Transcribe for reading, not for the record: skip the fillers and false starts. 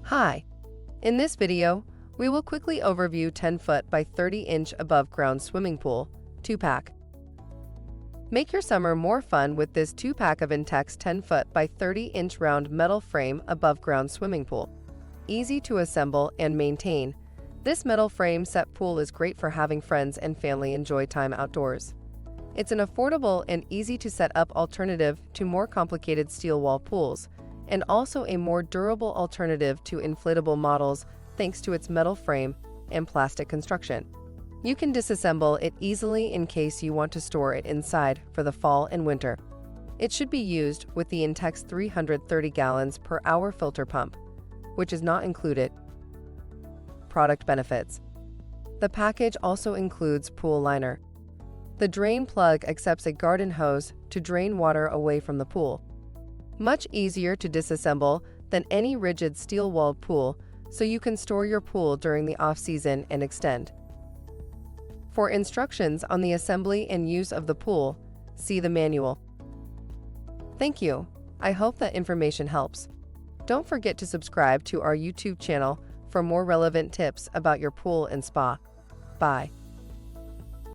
Hi! In this video, we will quickly overview 10-foot by 30-inch above-ground swimming pool, 2-pack. Make your summer more fun with this 2-pack of Intex 10-foot by 30-inch round metal frame above-ground swimming pool. Easy to assemble and maintain, this metal frame set pool is great for having friends and family enjoy time outdoors. It's an affordable and easy-to-set-up alternative to more complicated steel wall pools, and also a more durable alternative to inflatable models thanks to its metal frame and plastic construction. You can disassemble it easily in case you want to store it inside for the fall and winter. It should be used with the Intex 330 gallons per hour filter pump, which is not included. Product benefits. The package also includes pool liner. The drain plug accepts a garden hose to drain water away from the pool. Much easier to disassemble than any rigid steel-walled pool, so you can store your pool during the off-season and extend. For instructions on the assembly and use of the pool, see the manual. Thank you. I hope that information helps. Don't forget to subscribe to our YouTube channel for more relevant tips about your pool and spa. Bye.